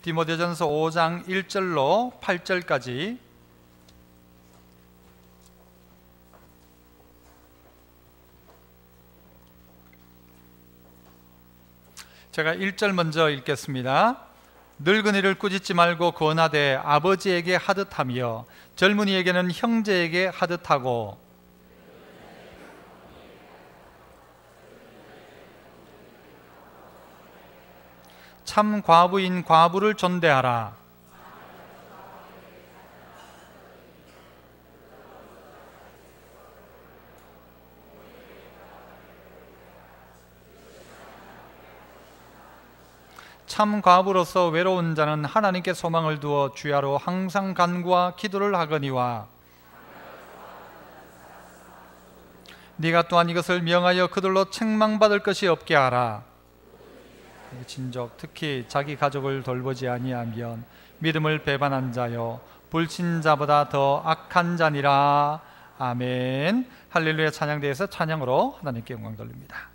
디모데전서 5장 1절로 8절까지 제가 1절 먼저 읽겠습니다. 늙은이를 꾸짖지 말고 권하되 아버지에게 하듯하며 젊은이에게는 형제에게 하듯하고 참 과부인 과부를 존대하라. 참 과부로서 외로운 자는 하나님께 소망을 두어 주야로 항상 간구와 기도를 하거니와 네가 또한 이것을 명하여 그들로 책망받을 것이 없게 하라. 친족 특히 자기 가족을 돌보지 아니하면 믿음을 배반한 자요 불신자보다 더 악한 자니라. 아멘. 할렐루야. 찬양대에서 찬양으로 하나님께 영광 돌립니다.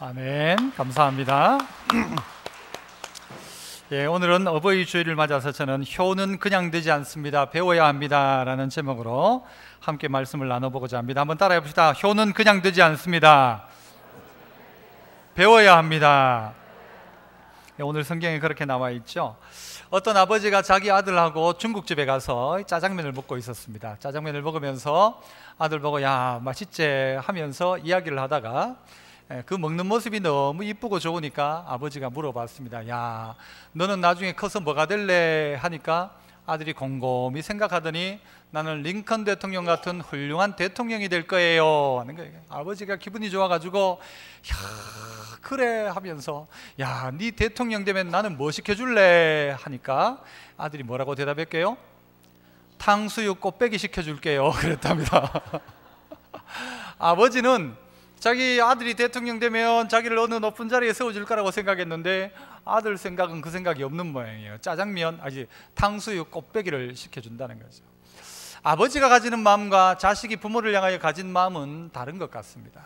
아멘. 감사합니다. 예, 오늘은 어버이 주일을 맞아서 저는 효는 그냥 되지 않습니다. 배워야 합니다. 라는 제목으로 함께 말씀을 나눠보고자 합니다. 한번 따라해 봅시다. 효는 그냥 되지 않습니다. 배워야 합니다. 예, 오늘 성경에 그렇게 나와 있죠. 어떤 아버지가 자기 아들하고 중국집에 가서 짜장면을 먹고 있었습니다. 짜장면을 먹으면서 아들 보고 야 맛있지 하면서 이야기를 하다가 그 먹는 모습이 너무 이쁘고 좋으니까 아버지가 물어봤습니다. 야, 너는 나중에 커서 뭐가 될래? 하니까 아들이 곰곰이 생각하더니 나는 링컨 대통령 같은 훌륭한 대통령이 될 거예요 하는 거예요. 아버지가 기분이 좋아가지고 야 그래 하면서 야, 네 대통령 되면 나는 뭐 시켜줄래? 하니까 아들이 뭐라고 대답할게요? 탕수육 꽃배기 시켜줄게요 그랬답니다. 아버지는 자기 아들이 대통령 되면 자기를 어느 높은 자리에 세워줄 거라고 생각했는데 아들 생각은 그 생각이 없는 모양이에요. 짜장면, 탕수육 꽃배기를 시켜준다는 거죠. 아버지가 가지는 마음과 자식이 부모를 향하여 가진 마음은 다른 것 같습니다.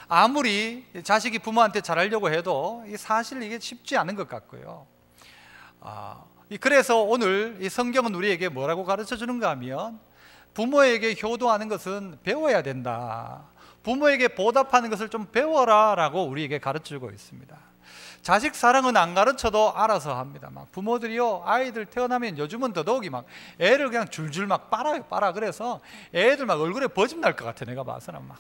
아무리 자식이 부모한테 잘하려고 해도 사실 이게 쉽지 않은 것 같고요. 그래서 오늘 이 성경은 우리에게 뭐라고 가르쳐 주는가 하면 부모에게 효도하는 것은 배워야 된다. 부모에게 보답하는 것을 좀 배워라 라고 우리에게 가르쳐 주고 있습니다. 자식 사랑은 안 가르쳐도 알아서 합니다. 막 부모들이요, 아이들 태어나면 요즘은 더더욱이 막 애를 그냥 줄줄 막 빨아. 그래서 애들 막 얼굴에 버짐 날 것 같아. 내가 봐서는 막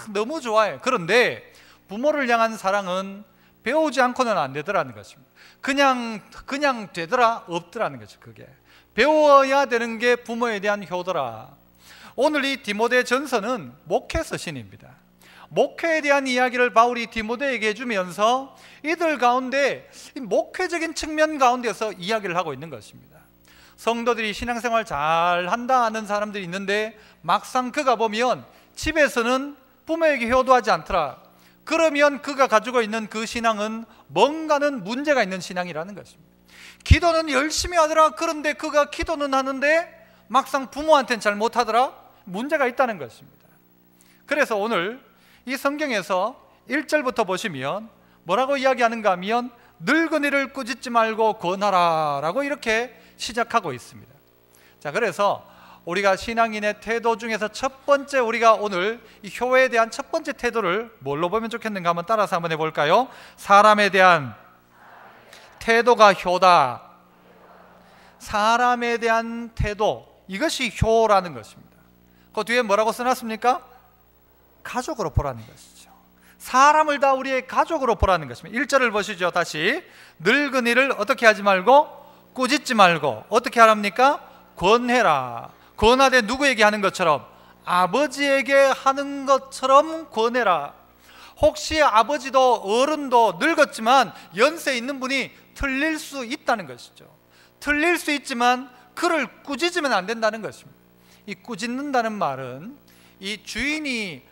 너무 좋아해. 그런데 부모를 향한 사랑은 배우지 않고는 안 되더라는 것입니다. 그냥 되더라 없더라는 거죠. 그게 배워야 되는 게 부모에 대한 효도라. 오늘 이 디모데 전서는 목회 서신입니다. 목회에 대한 이야기를 바울이 디모데에게 해주면서 이들 가운데 목회적인 측면 가운데서 이야기를 하고 있는 것입니다. 성도들이 신앙생활 잘 한다 하는 사람들이 있는데 막상 그가 보면 집에서는 부모에게 효도하지 않더라. 그러면 그가 가지고 있는 그 신앙은 뭔가는 문제가 있는 신앙이라는 것입니다. 기도는 열심히 하더라. 그런데 그가 기도는 하는데 막상 부모한테는 잘 못하더라. 문제가 있다는 것입니다. 그래서 오늘 이 성경에서 1절부터 보시면 뭐라고 이야기하는가 하면 늙은이를 꾸짖지 말고 권하라 라고 이렇게 시작하고 있습니다. 자, 그래서 우리가 신앙인의 태도 중에서 첫 번째, 우리가 오늘 이 효에 대한 첫 번째 태도를 뭘로 보면 좋겠는가 한번 따라서 한번 해볼까요? 사람에 대한 태도가 효다. 사람에 대한 태도, 이것이 효라는 것입니다. 그 뒤에 뭐라고 써놨습니까? 가족으로 보라는 것이죠. 사람을 다 우리의 가족으로 보라는 것입니다. 1절을 보시죠. 다시 늙은이를 어떻게 하지 말고 꾸짖지 말고 어떻게 하랍니까? 권해라. 권하되 누구에게 하는 것처럼? 아버지에게 하는 것처럼 권해라. 혹시 아버지도 어른도 늙었지만 연세 있는 분이 틀릴 수 있다는 것이죠. 틀릴 수 있지만 그를 꾸짖으면 안 된다는 것입니다. 이 꾸짖는다는 말은 이 주인이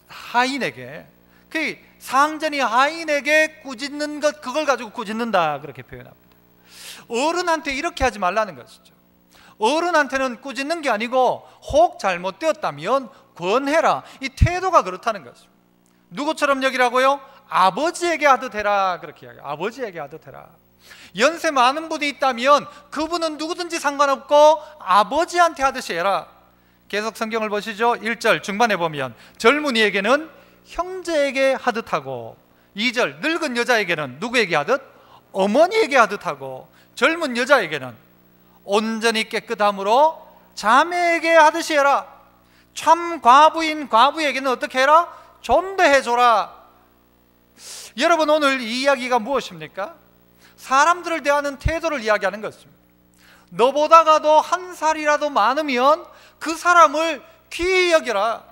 하인에게, 그 상전이 하인에게 꾸짖는 것, 그걸 가지고 꾸짖는다 그렇게 표현합니다. 어른한테 이렇게 하지 말라는 것이죠. 어른한테는 꾸짖는 게 아니고 혹 잘못되었다면 권해라. 이 태도가 그렇다는 것입니다. 누구처럼 여기라고요? 아버지에게 하듯 해라 그렇게 이야기해요. 아버지에게 하듯 해라. 연세 많은 분이 있다면 그분은 누구든지 상관없고 아버지한테 하듯이 해라. 계속 성경을 보시죠. 1절 중반에 보면 젊은이에게는 형제에게 하듯 하고, 2절 늙은 여자에게는 누구에게 하듯? 어머니에게 하듯 하고, 젊은 여자에게는 온전히 깨끗함으로 자매에게 하듯이 해라. 참 과부인 과부에게는 어떻게 해라? 존대해줘라. 여러분, 오늘 이 이야기가 무엇입니까? 사람들을 대하는 태도를 이야기하는 것입니다. 너보다가도 한 살이라도 많으면 그 사람을 귀히 여겨라.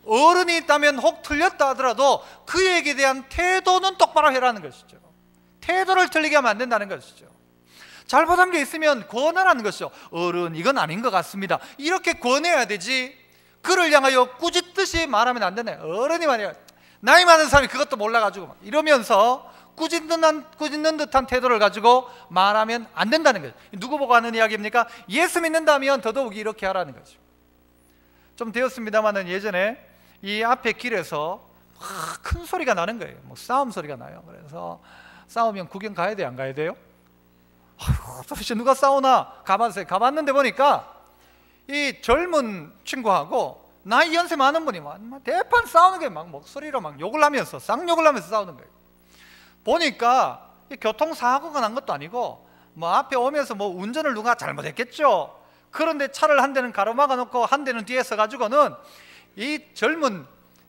어른이 있다면 혹 틀렸다 하더라도 그에게 대한 태도는 똑바로 해라는 것이죠. 태도를 틀리게 하면 안 된다는 것이죠. 잘못한 게 있으면 권하라는 것이죠. 어른, 이건 아닌 것 같습니다. 이렇게 권해야 되지, 그를 향하여 꾸짖듯이 말하면 안 되네. 어른이 말이야, 나이 많은 사람이 그것도 몰라가지고 막 이러면서 꾸짖는 듯한 태도를 가지고 말하면 안 된다는 거죠. 누구 보고 하는 이야기입니까? 예수 믿는다면 더더욱 이렇게 하라는 거죠. 좀 되었습니다만은 예전에 이 앞에 길에서 큰 소리가 나는 거예요. 뭐 싸움 소리가 나요. 그래서 싸우면 구경 가야 돼요, 안 가야 돼요? 아이고, 도대체 누가 싸우나 가봤어요. 가봤는데 보니까 이 젊은 친구하고 나이 연세 많은 분이 막 대판 싸우는 게 막 목소리로 막 욕을 하면서 쌍욕을 하면서 싸우는 거예요. 보니까 교통사고가 난 것도 아니고 뭐 앞에 오면서 뭐 운전을 누가 잘못했겠죠. 그런데 차를 한 대는 가로막아 놓고 한 대는 뒤에 서가지고는 이 젊은,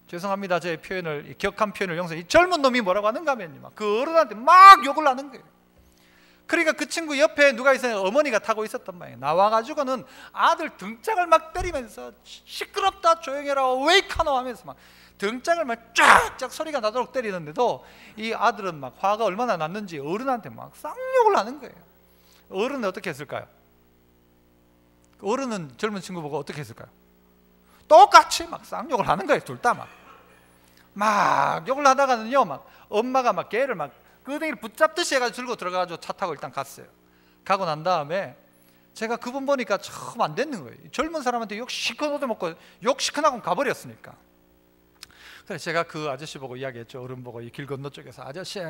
죄송합니다 제 표현을, 격한 표현을 용서해, 이 젊은 놈이 뭐라고 하는가 하면 그 어른한테 막 욕을 하는 거예요. 그러니까 그 친구 옆에 누가 있어요? 어머니가 타고 있었단 말이에요. 나와가지고는 아들 등짝을 막 때리면서 시끄럽다, 조용해라, 왜 이카노 하면서 막 등짝을 막 쫙쫙 소리가 나도록 때리는데도 이 아들은 막 화가 얼마나 났는지 어른한테 막 쌍욕을 하는 거예요. 어른은 어떻게 했을까요? 어른은 젊은 친구 보고 어떻게 했을까요? 똑같이 막 쌍욕을 하는 거예요. 둘 다 막 욕을 하다가는요, 막 엄마가 막 걔를 막 끄댕이를 붙잡듯이 해가지고 들고 들어가가지고 차 타고 일단 갔어요. 가고 난 다음에 제가 그분 보니까 참 안 됐는 거예요. 젊은 사람한테 욕 시큰 얻어먹고 욕 시큰하고 가버렸으니까. 그래서 제가 그 아저씨 보고 이야기했죠. 어른 보고 이 길 건너 쪽에서, 아저씨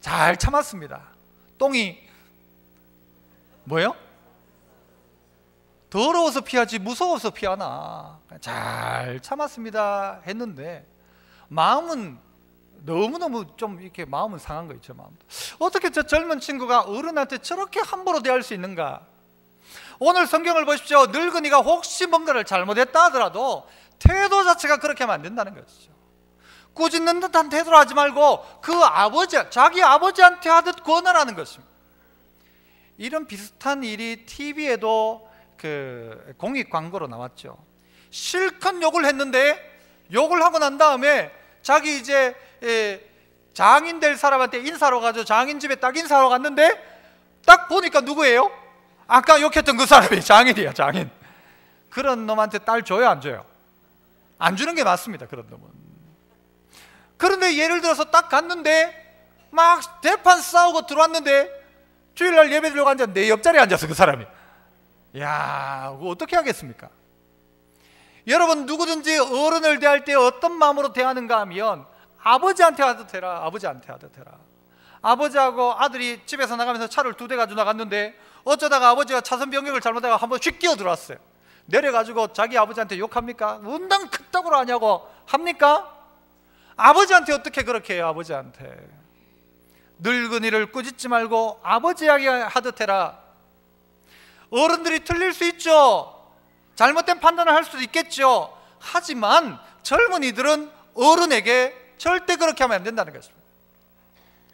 잘 참았습니다. 똥이 뭐예요? 더러워서 피하지 무서워서 피하나? 잘 참았습니다 했는데 마음은 너무너무 좀 이렇게 마음은 상한 거 있죠. 마음도. 어떻게 저 젊은 친구가 어른한테 저렇게 함부로 대할 수 있는가? 오늘 성경을 보십시오. 늙은이가 혹시 뭔가를 잘못했다 하더라도 태도 자체가 그렇게 하면 안 된다는 것이죠. 꾸짖는 듯한 태도로 하지 말고 그 아버지, 자기 아버지한테 하듯 권하라는 것입니다. 이런 비슷한 일이 TV에도 그 공익 광고로 나왔죠. 실컷 욕을 했는데 욕을 하고 난 다음에 자기 이제 장인 될 사람한테 인사하러 가죠. 장인 집에 딱 인사하러 갔는데 딱 보니까 누구예요? 아까 욕했던 그 사람이 장인이야. 장인. 그런 놈한테 딸 줘요, 안 줘요? 안 주는 게 맞습니다. 그런 놈은. 그런데 예를 들어서 딱 갔는데 막 대판 싸우고 들어왔는데 주일날 예배 드리려고 앉아 내 옆자리에 앉아서 그 사람이, 야, 그거 어떻게 하겠습니까? 여러분, 누구든지 어른을 대할 때 어떤 마음으로 대하는가 하면 아버지한테 하듯 해라. 아버지한테 하듯 해라. 아버지하고 아들이 집에서 나가면서 차를 2대 가지고 나갔는데 어쩌다가 아버지가 차선 변경을 잘못하고 한번 휙 끼어 들어왔어요. 내려가지고 자기 아버지한테 욕합니까? 운당 그따구로 하냐고 합니까? 아버지한테 어떻게 그렇게 해요? 아버지한테. 늙은이를 꾸짖지 말고 아버지에게 하듯 해라. 어른들이 틀릴 수 있죠. 잘못된 판단을 할 수도 있겠죠. 하지만 젊은이들은 어른에게 절대 그렇게 하면 안 된다는 것입니다.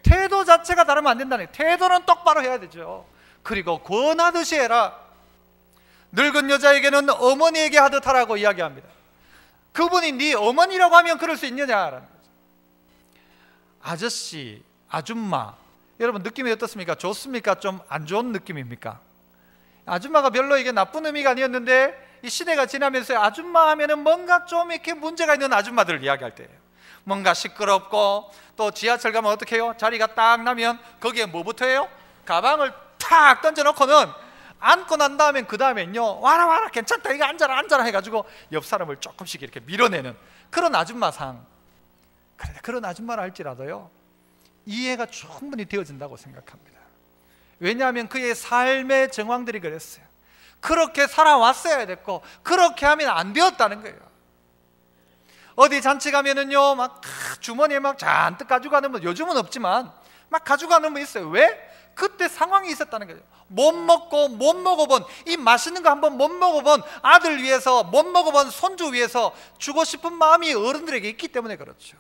태도 자체가 다르면 안 된다는 거예요. 태도는 똑바로 해야 되죠. 그리고 권하듯이 해라. 늙은 여자에게는 어머니에게 하듯 하라고 이야기합니다. 그분이 네 어머니라고 하면 그럴 수 있느냐라는 거죠. 아저씨, 아줌마, 여러분 느낌이 어떻습니까? 좋습니까? 좀 안 좋은 느낌입니까? 아줌마가 별로 이게 나쁜 의미가 아니었는데 이 시대가 지나면서 아줌마 하면은 뭔가 좀 이렇게 문제가 있는 아줌마들을 이야기할 때예요. 뭔가 시끄럽고, 또 지하철 가면 어떻게 해요? 자리가 딱 나면 거기에 뭐부터 해요? 가방을 탁 던져놓고는 앉고 난 다음엔 그 다음엔요, 와라 괜찮다, 이거 앉아라 해가지고 옆 사람을 조금씩 이렇게 밀어내는 그런 아줌마상. 그런데 그런 아줌마라 할지라도요, 이해가 충분히 되어진다고 생각합니다. 왜냐하면 그의 삶의 정황들이 그랬어요. 그렇게 살아왔어야 됐고 그렇게 하면 안 되었다는 거예요. 어디 잔치 가면은요, 막 주머니에 막 잔뜩 가져가는 분, 요즘은 없지만 막 가져가는 분 있어요. 왜? 그때 상황이 있었다는 거죠. 못 먹어본, 이 맛있는 거 한번 못 먹어본 아들 위해서, 못 먹어본 손주 위해서 주고 싶은 마음이 어른들에게 있기 때문에 그렇죠.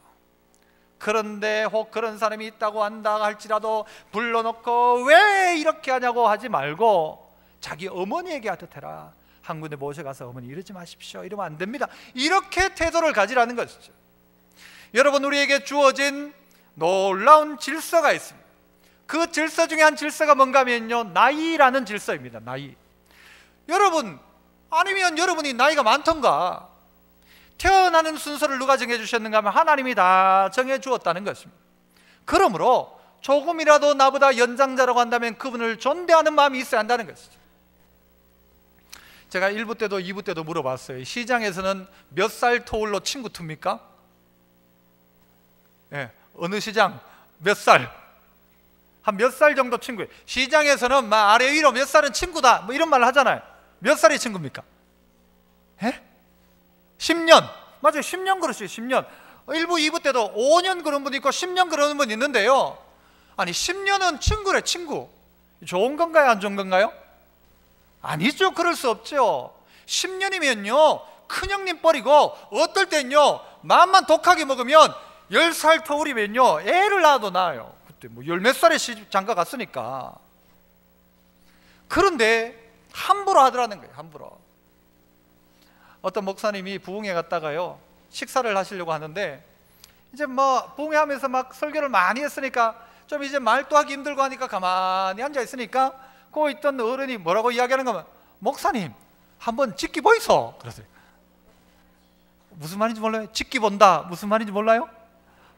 그런데 혹 그런 사람이 있다고 한다 할지라도 불러놓고 왜 이렇게 하냐고 하지 말고 자기 어머니에게 하듯 해라. 한 군데 모셔가서 어머니 이러지 마십시오, 이러면 안 됩니다. 이렇게 태도를 가지라는 것이죠. 여러분, 우리에게 주어진 놀라운 질서가 있습니다. 그 질서 중에 한 질서가 뭔가 하면요, 나이라는 질서입니다. 나이. 여러분, 아니면 여러분이 나이가 많던가, 태어나는 순서를 누가 정해주셨는가 하면 하나님이 다 정해주었다는 것입니다. 그러므로 조금이라도 나보다 연장자라고 한다면 그분을 존대하는 마음이 있어야 한다는 것이죠. 제가 1부 때도 2부 때도 물어봤어요. 시장에서는 몇 살 터울로 친구 틉니까? 네, 어느 시장 몇 살? 한 몇 살 정도 친구예요. 시장에서는 막 아래 위로 몇 살은 친구다, 뭐 이런 말을 하잖아요. 몇 살이 친구입니까? 10년. 맞아요. 10년 그러시죠. 10년. 1부 2부 때도 5년 그런 분 있고 10년 그러는 분 있는데요, 아니 10년은 친구래. 친구. 좋은 건가요? 안 좋은 건가요? 아니죠. 그럴 수 없죠. 10년이면요 큰형님 뻘이고, 어떨 땐요 마음만 독하게 먹으면 10살 터울이면요 애를 낳아도 낳아요. 그때 뭐 10몇 살에 장가 갔으니까. 그런데 함부로 하더라는 거예요. 함부로. 어떤 목사님이 부흥회 갔다가요, 식사를 하시려고 하는데 이제 뭐 부흥회 하면서 막 설교를 많이 했으니까 좀 이제 말도 하기 힘들고 하니까 가만히 앉아 있으니까 그 있던 어른이 뭐라고 이야기하는 거면, 목사님 한번 찍기 보이소. 그러세요. 무슨 말인지 몰라요? 찍기 본다 무슨 말인지 몰라요?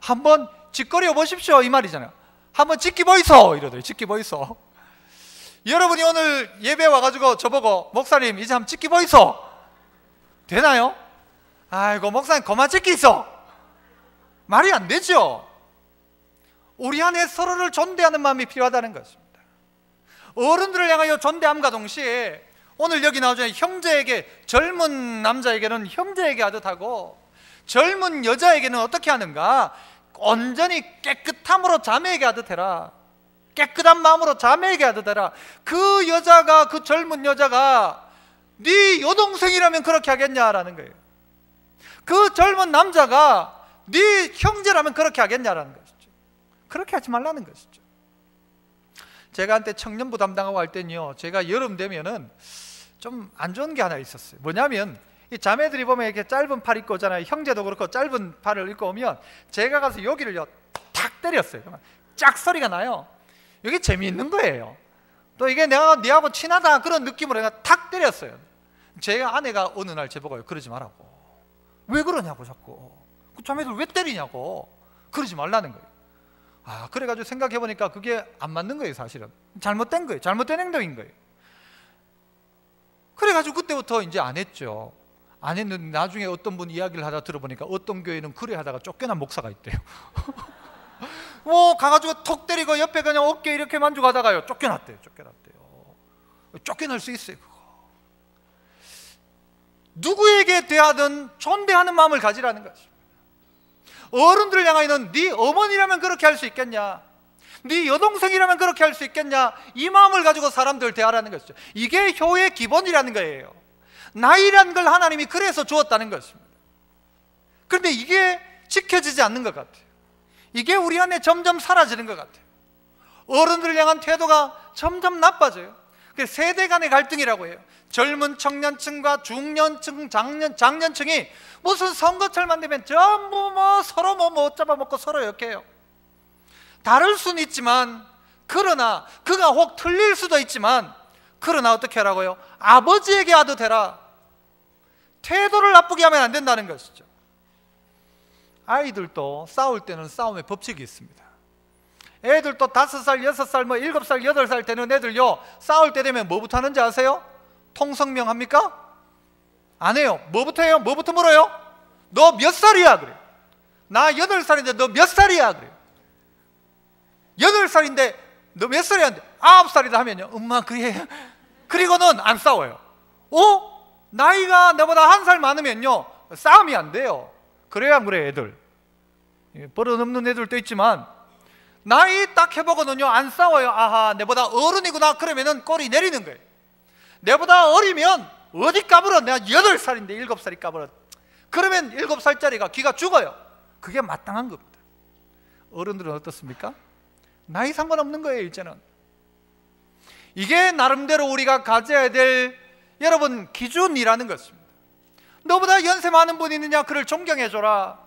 한번 짓거려 보십시오 이 말이잖아요. 한번 찍기 보이소 이러더니, 찍기 보이소. 여러분이 오늘 예배 와가지고 저보고 목사님 이제 한번 찍기 보이소 되나요? 아이고 목사님 그만 찍기 있어. 말이 안 되죠. 우리 안에 서로를 존대하는 마음이 필요하다는 것입니다. 어른들을 향하여 존대함과 동시에 오늘 여기 나오죠. 형제에게, 젊은 남자에게는 형제에게 하듯 하고 젊은 여자에게는 어떻게 하는가? 온전히 깨끗함으로 자매에게 하듯 해라. 깨끗한 마음으로 자매에게 하듯 해라. 그 여자가, 그 젊은 여자가 네 여동생이라면 그렇게 하겠냐라는 거예요. 그 젊은 남자가 네 형제라면 그렇게 하겠냐라는 것이죠. 그렇게 하지 말라는 것이죠. 제가 한때 청년부 담당하고 할 때는요, 제가 여름 되면은 좀 안 좋은 게 하나 있었어요. 뭐냐면 이 자매들이 보면 이렇게 짧은 팔 입고 오잖아요. 형제도 그렇고 짧은 팔을 입고 오면 제가 가서 여기를요 탁 때렸어요. 짝 소리가 나요. 이게 재미있는 거예요. 또 이게 내가 네하고 친하다 그런 느낌으로 내가 탁 때렸어요. 제 아내가 어느 날 제보고요, 그러지 말라고. 왜 그러냐고, 자꾸 그 자매들 왜 때리냐고. 그러지 말라는 거예요. 아, 그래가지고 생각해보니까 그게 안 맞는 거예요. 사실은 잘못된 거예요. 잘못된 행동인 거예요. 그래가지고 그때부터 이제 안 했죠. 안 했는데 나중에 어떤 분 이야기를 하다 들어보니까 어떤 교회는 그래 하다가 쫓겨난 목사가 있대요. 뭐 가가지고 톡 때리고 옆에 그냥 어깨 이렇게 만지고 하다가요 쫓겨났대요. 쫓겨날 수 있어요. 그거 누구에게 대하든 존대하는 마음을 가지라는 거죠. 어른들을 향하여는 네 어머니라면 그렇게 할 수 있겠냐, 네 여동생이라면 그렇게 할 수 있겠냐, 이 마음을 가지고 사람들을 대하라는 것이죠. 이게 효의 기본이라는 거예요. 나이라는 걸 하나님이 그래서 주었다는 것입니다. 그런데 이게 지켜지지 않는 것 같아요. 이게 우리 안에 점점 사라지는 것 같아요. 어른들을 향한 태도가 점점 나빠져요. 그게 세대 간의 갈등이라고 해요. 젊은 청년층과 중년층, 장년층이 무슨 선거철만 되면 전부 서로 못 잡아먹고 서로 욕해요. 다를 수는 있지만, 그러나 그가 혹 틀릴 수도 있지만, 그러나 어떻게 하라고요? 아버지에게 하듯 해라. 태도를 나쁘게 하면 안 된다는 것이죠. 아이들도 싸울 때는 싸움의 법칙이 있습니다. 애들도 5살, 6살, 7살, 8살 되는 애들요, 싸울 때 되면 뭐부터 하는지 아세요? 통성명 합니까? 안 해요. 뭐부터 해요? 뭐부터 물어요? 너 몇 살이야? 그래요. 나 8살인데 너 몇 살이야? 그래요. 8살인데 너 몇 살이야? 9살이다 하면요, 엄마 그래. 그리고는 안 싸워요. 나이가 나보다 1살 많으면요 싸움이 안 돼요. 그래야 안 그래요? 애들 버릇없는 애들도 있지만 나이 딱 해보고는요 안 싸워요. 아하, 내보다 어른이구나. 그러면은 꼬리 내리는 거예요. 내보다 어리면 어디 까불어. 내가 8살인데 7살이 까불어. 그러면 7살짜리가 기가 죽어요. 그게 마땅한 겁니다. 어른들은 어떻습니까? 나이 상관없는 거예요. 이제는 이게 나름대로 우리가 가져야 될 여러분 기준이라는 것입니다. 너보다 연세 많은 분이 있느냐? 그를 존경해줘라.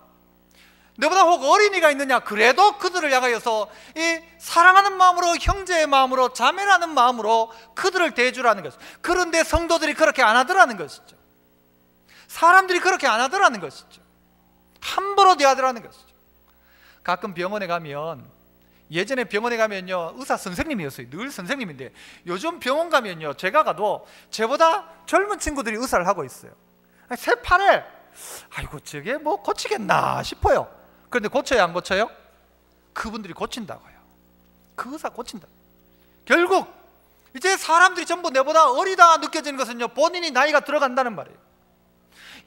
너보다 혹 어린이가 있느냐? 그래도 그들을 향하여서 이 사랑하는 마음으로, 형제의 마음으로, 자매라는 마음으로 그들을 대해주라는 것이죠. 그런데 성도들이 그렇게 안 하더라는 것이죠. 사람들이 그렇게 안 하더라는 것이죠. 함부로 대하더라는 것이죠. 가끔 병원에 가면, 예전에 병원에 가면요 의사 선생님이었어요. 늘 선생님인데 요즘 병원 가면요 제가 가도 저보다 젊은 친구들이 의사를 하고 있어요. 새 팔에 아이고 저게 뭐 고치겠나 싶어요. 그런데 고쳐요 안 고쳐요? 그분들이 고친다고요. 그 의사 고친다. 결국 이제 사람들이 전부 내보다 어리다 느껴지는 것은요 본인이 나이가 들어간다는 말이에요.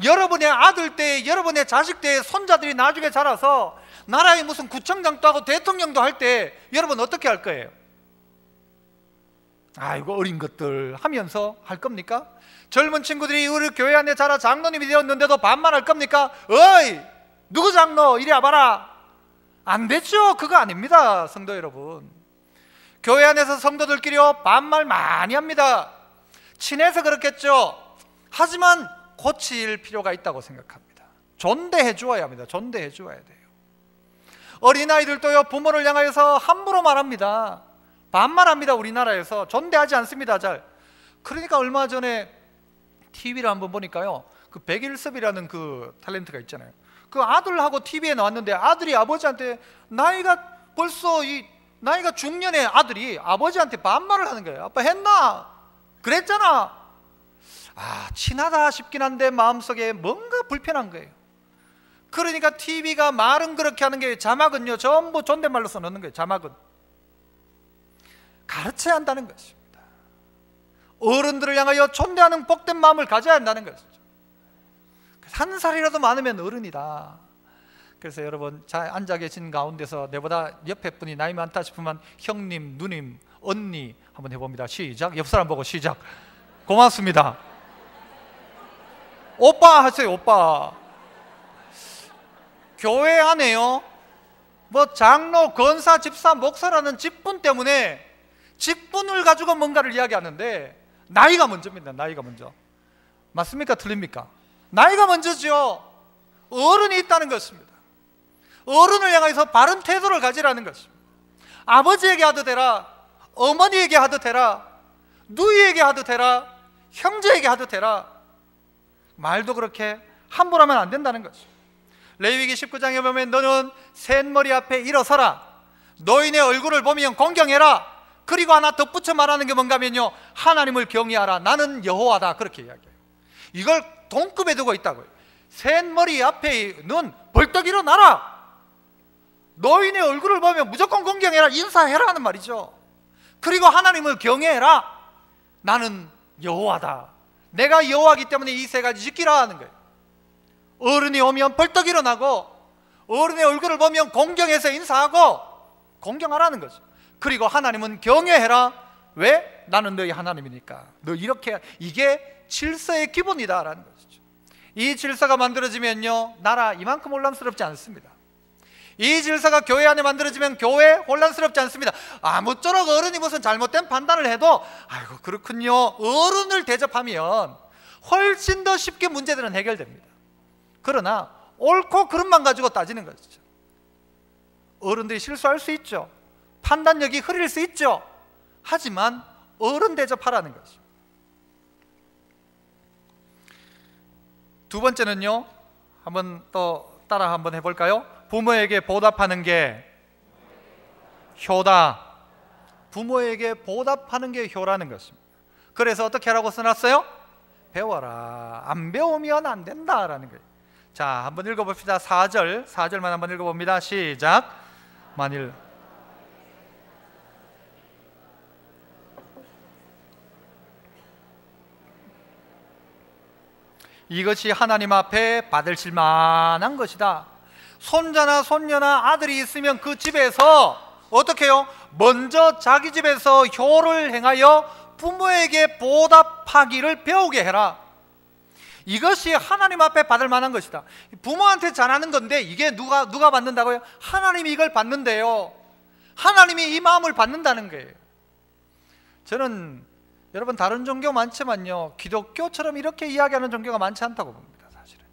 여러분의 아들 때, 여러분의 자식 때 손자들이 나중에 자라서 나라의 무슨 구청장도 하고 대통령도 할 때 여러분 어떻게 할 거예요? 아이고 어린 것들 하면서 할 겁니까? 젊은 친구들이 우리 교회 안에 자라 장로님이 되었는데도 반말할 겁니까? 어이 누구 장로 이리 와봐라. 안 되죠. 그거 아닙니다. 성도 여러분, 교회 안에서 성도들끼리요 반말 많이 합니다. 친해서 그렇겠죠. 하지만 고칠 필요가 있다고 생각합니다. 존대해 주어야 합니다. 존대해 주어야 돼요. 어린아이들도요 부모를 향하여서 함부로 말합니다. 반말합니다. 우리나라에서 존대하지 않습니다. 잘. 그러니까 얼마 전에 TV를 한번 보니까요 그 백일섭이라는 그 탤런트가 있잖아요. 그 아들하고 TV에 나왔는데 아들이 아버지한테 나이가 중년의 아들이 아버지한테 반말을 하는 거예요. 아빠 했나? 그랬잖아. 친하다 싶긴 한데 마음속에 뭔가 불편한 거예요. 그러니까 TV가 말은 그렇게 하는 게 자막은요 전부 존댓말로 써놓는 거예요. 자막은 가르쳐야 한다는 것입니다. 어른들을 향하여 존대하는 복된 마음을 가져야 한다는 것이죠. 한 살이라도 많으면 어른이다. 그래서 여러분 잘 앉아 계신 가운데서 내보다 옆에 분이 나이 많다 싶으면 형님, 누님, 언니 한번 해봅니다. 시작. 옆 사람 보고 시작. 고맙습니다. 오빠 하세요. 오빠. 교회 안에요, 뭐 장로, 권사, 집사, 목사라는 직분 때문에 직분을 가지고 뭔가를 이야기하는데 나이가 먼저입니다. 나이가 먼저. 맞습니까? 틀립니까? 나이가 먼저죠. 어른이 있다는 것입니다. 어른을 향해서 바른 태도를 가지라는 것입니다. 아버지에게 하도 되라, 어머니에게 하도 되라, 누이에게 하도 되라, 형제에게 하도 되라. 말도 그렇게 함부로 하면 안 된다는 것이죠. 레위기 19장에 보면 너는 셋머리 앞에 일어서라, 노인의 얼굴을 보면 공경해라. 그리고 하나 덧붙여 말하는 게 뭔가 하면요, 하나님을 경외하라. 나는 여호와다. 그렇게 이야기해요. 이걸 동급에 두고 있다고요. 셋머리 앞에는 벌떡 일어나라, 노인의 얼굴을 보면 무조건 공경해라, 인사해라 하는 말이죠. 그리고 하나님을 경외해라. 나는 여호와다. 내가 여호와이기 때문에 이 세 가지 지키라 하는 거예요. 어른이 오면 벌떡 일어나고, 어른의 얼굴을 보면 공경해서 인사하고 공경하라는 거죠. 그리고 하나님은 경외해라. 왜? 나는 너희 하나님이니까. 너 이렇게, 이게 질서의 기본이다라는 것이죠. 이 질서가 만들어지면요, 나라 이만큼 혼란스럽지 않습니다. 이 질서가 교회 안에 만들어지면 교회 혼란스럽지 않습니다. 아무쪼록 어른이 무슨 잘못된 판단을 해도 아이고 그렇군요, 어른을 대접하면 훨씬 더 쉽게 문제들은 해결됩니다. 그러나 옳고 그름만 가지고 따지는 것이죠. 어른들이 실수할 수 있죠. 판단력이 흐릴 수 있죠. 하지만 어른 대접하라는 것이죠. 두 번째는요, 한번 또 따라 한번 해볼까요? 부모에게 보답하는 게 효다. 부모에게 보답하는 게 효라는 것입니다. 그래서 어떻게 하라고 써놨어요? 배워라. 안 배우면 안 된다라는 거예요. 자, 한번 읽어봅시다. 4절만 한번 읽어봅니다. 시작. 만일 이것이 하나님 앞에 받으실 만한 것이다. 손자나 손녀나 아들이 있으면 그 집에서 어떻게 해요? 먼저 자기 집에서 효를 행하여 부모에게 보답하기를 배우게 해라. 이것이 하나님 앞에 받을 만한 것이다. 부모한테 잘하는 건데 이게 누가 받는다고요? 하나님이 이걸 받는데요. 하나님이 이 마음을 받는다는 거예요. 저는 여러분 다른 종교 많지만요, 기독교처럼 이렇게 이야기하는 종교가 많지 않다고 봅니다. 사실은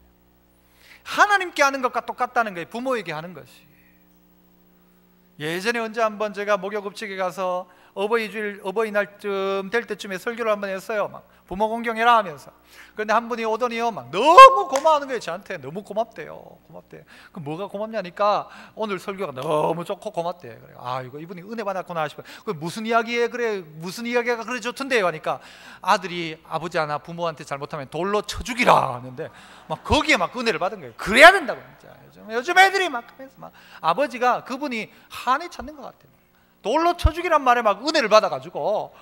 하나님께 하는 것과 똑같다는 거예요. 부모에게 하는 것이. 예전에 언제 한번 제가 목욕업체에 가서 어버이날쯤 될 때쯤에 설교를 한번 했어요. 막 부모 공경해라 하면서. 그런데 한 분이 오더니요, 막 너무 고마워하는 거예요. 저한테 너무 고맙대요. 그럼 뭐가 고맙냐니까 오늘 설교가 너무 좋고 고맙대. 그래. 아, 이분이 은혜 받았구나 싶어요. 그 무슨 이야기에 그래? 무슨 이야기가 그래 좋던데요? 하니까 아들이 아버지 하나 부모한테 잘못하면 돌로 쳐 죽이라 하는데 막 거기에 막 은혜를 받은 거예요. 그래야 된다고 진짜. 요즘 애들이 막 하면서 막 아버지가 그분이 한이 찾는 것 같아요. 돌로 쳐 죽이란 말에 막 은혜를 받아가지고.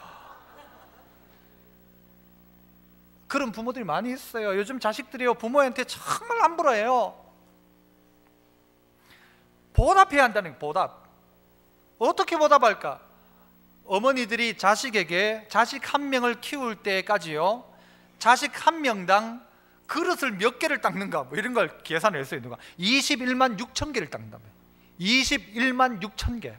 그런 부모들이 많이 있어요. 요즘 자식들이요, 부모한테 정말 함부로해요. 보답해야 한다는 거예요. 보답. 어떻게 보답할까? 어머니들이 자식에게 자식 한 명을 키울 때까지요, 자식 한 명당 그릇을 몇 개를 닦는가, 뭐 이런 걸 계산을 했어요. 누가 21만 6천 개를 닦는다며. 21만 6천 개.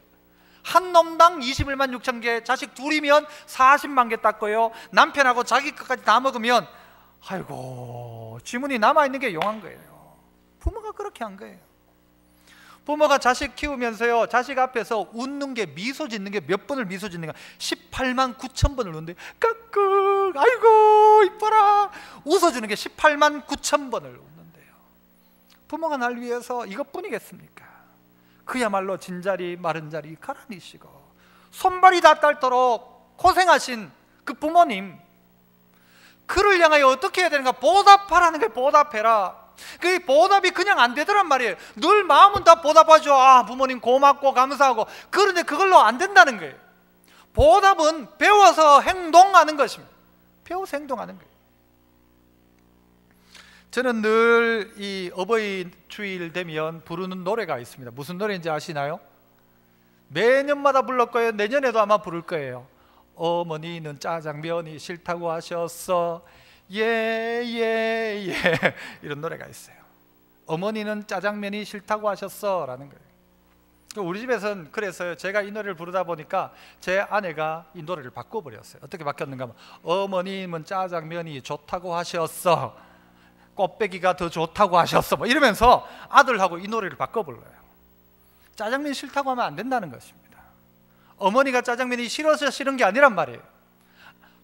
한 놈당 21만 6천 개, 자식 둘이면 40만 개 닦고요, 남편하고 자기 것까지 다 먹으면 아이고 지문이 남아있는 게 용한 거예요. 부모가 그렇게 한 거예요. 부모가 자식 키우면서요, 자식 앞에서 웃는 게, 미소 짓는 게 몇 번을 미소 짓는가? 18만 9천 번을 웃는데 까꿍 아이고 이뻐라 웃어주는 게 18만 9천 번을 웃는데요. 부모가 날 위해서 이것뿐이겠습니까? 그야말로 진자리 마른자리 가라니시고 손발이 다 떨도록 고생하신 그 부모님, 그를 향하여 어떻게 해야 되는가? 보답하라는 게 보답해라. 그 보답이 그냥 안 되더란 말이에요. 늘 마음은 다 보답하죠. 아, 부모님 고맙고 감사하고. 그런데 그걸로 안 된다는 거예요. 보답은 배워서 행동하는 것입니다. 배워서 행동하는 거예요. 저는 늘 이 어버이 주일 되면 부르는 노래가 있습니다. 무슨 노래인지 아시나요? 매년마다 불렀 거예요. 내년에도 아마 부를 거예요. 어머니는 짜장면이 싫다고 하셨어. 예예예 이런 노래가 있어요. 어머니는 짜장면이 싫다고 하셨어 라는 거예요. 우리 집에서는 그래서 제가 이 노래를 부르다 보니까 제 아내가 이 노래를 바꿔버렸어요. 어떻게 바뀌었는가 하면 어머님은 짜장면이 좋다고 하셨어. 곱빼기가 더 좋다고 하셨어. 뭐 이러면서 아들하고 이 노래를 바꿔 불러요. 짜장면이 싫다고 하면 안 된다는 것입니다. 어머니가 짜장면이 싫어서 싫은 게 아니란 말이에요.